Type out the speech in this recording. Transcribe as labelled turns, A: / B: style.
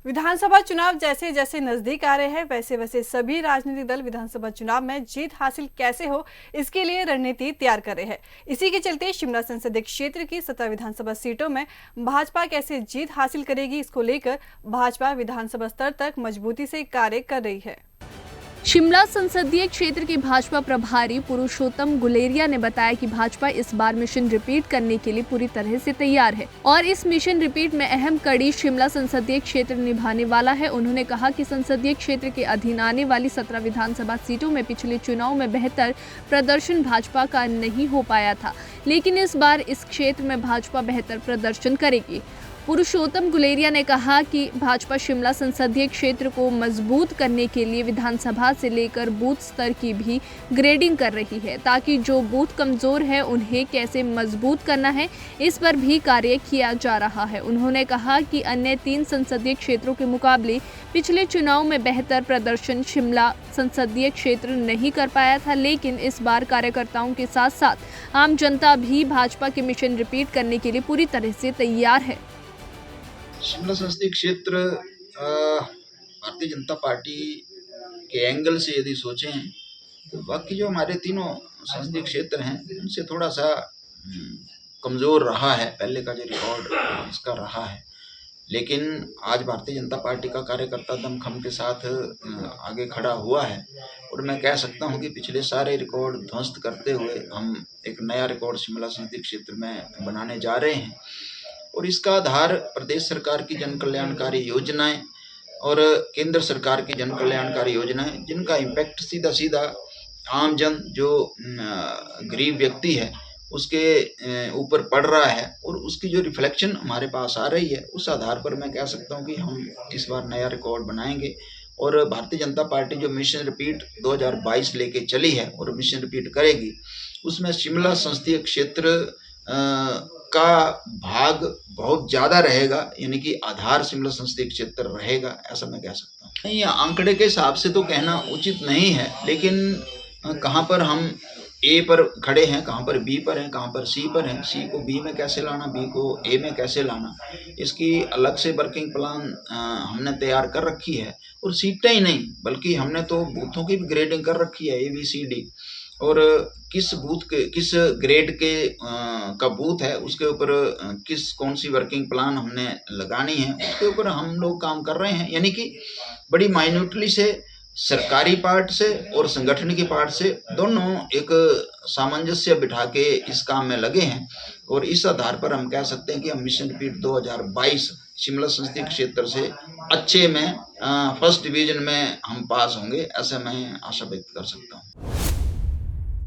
A: विधानसभा चुनाव जैसे जैसे नजदीक आ रहे हैं वैसे वैसे सभी राजनीतिक दल विधानसभा चुनाव में जीत हासिल कैसे हो इसके लिए रणनीति तैयार कर रहे हैं। इसी के चलते शिमला संसदीय क्षेत्र की 17 विधानसभा सीटों में भाजपा कैसे जीत हासिल करेगी, इसको लेकर भाजपा विधानसभा स्तर तक मजबूती से कार्य कर रही है।
B: शिमला संसदीय क्षेत्र के भाजपा प्रभारी पुरुषोत्तम गुलेरिया ने बताया कि भाजपा इस बार मिशन रिपीट करने के लिए पूरी तरह से तैयार है और इस मिशन रिपीट में अहम कड़ी शिमला संसदीय क्षेत्र निभाने वाला है। उन्होंने कहा कि संसदीय क्षेत्र के अधीन आने वाली 17 विधानसभा सीटों में पिछले चुनाव में बेहतर प्रदर्शन भाजपा का नहीं हो पाया था, लेकिन इस बार इस क्षेत्र में भाजपा बेहतर प्रदर्शन करेगी। पुरुषोत्तम गुलेरिया ने कहा कि भाजपा शिमला संसदीय क्षेत्र को मजबूत करने के लिए विधानसभा से लेकर बूथ स्तर की भी ग्रेडिंग कर रही है, ताकि जो बूथ कमजोर है उन्हें कैसे मजबूत करना है, इस पर भी कार्य किया जा रहा है। उन्होंने कहा कि अन्य 3 संसदीय क्षेत्रों के मुकाबले पिछले चुनाव में बेहतर प्रदर्शन शिमला संसदीय क्षेत्र नहीं कर पाया था, लेकिन इस बार कार्यकर्ताओं के साथ साथ आम जनता भी भाजपा के मिशन रिपीट करने के लिए पूरी तरह से तैयार है।
C: शिमला संसदीय क्षेत्र भारतीय जनता पार्टी के एंगल से यदि सोचें तो बाकी जो हमारे तीनों संसदीय क्षेत्र हैं उनसे थोड़ा सा कमज़ोर रहा है, पहले का जो रिकॉर्ड इसका रहा है। लेकिन आज भारतीय जनता पार्टी का कार्यकर्ता दमखम के साथ आगे खड़ा हुआ है और मैं कह सकता हूं कि पिछले सारे रिकॉर्ड ध्वस्त करते हुए हम एक नया रिकॉर्ड शिमला संसदीय क्षेत्र में बनाने जा रहे हैं। और इसका आधार प्रदेश सरकार की जन कल्याणकारी योजनाएं और केंद्र सरकार की जन कल्याणकारी योजनाएं, जिनका इम्पैक्ट सीधा सीधा आम जन जो गरीब व्यक्ति है उसके ऊपर पड़ रहा है और उसकी जो रिफ्लेक्शन हमारे पास आ रही है, उस आधार पर मैं कह सकता हूं कि हम इस बार नया रिकॉर्ड बनाएंगे। और भारतीय जनता पार्टी जो मिशन रिपीट 2022 लेके चली है और मिशन रिपीट करेगी, उसमें शिमला संसदीय क्षेत्र का भाग बहुत ज़्यादा रहेगा, यानी कि आधार शिमला संसदीय क्षेत्र रहेगा, ऐसा मैं कह सकता हूँ। नहीं, आंकड़े के हिसाब से तो कहना उचित नहीं है, लेकिन कहाँ पर हम ए पर खड़े हैं, कहाँ पर बी पर हैं, कहाँ पर सी पर हैं, सी को बी में कैसे लाना, बी को ए में कैसे लाना, इसकी अलग से वर्किंग प्लान हमने तैयार कर रखी है। और सीटें ही नहीं बल्कि हमने तो बूथों की भी ग्रेडिंग कर रखी है, ABCD, और किस बूथ के किस ग्रेड के का बूथ है उसके ऊपर कौन सी वर्किंग प्लान हमने लगानी है, उसके ऊपर हम लोग काम कर रहे हैं। यानी कि बड़ी माइन्यूटली से सरकारी पार्ट से और संगठन की पार्ट से दोनों एक सामंजस्य बिठा के इस काम में लगे हैं। और इस आधार पर हम कह सकते हैं कि हम मिशन रिपीट 2022 शिमला संसदीय क्षेत्र से अच्छे में फर्स्ट डिवीजन में हम पास होंगे, ऐसा मैं आशा व्यक्त कर सकता हूँ।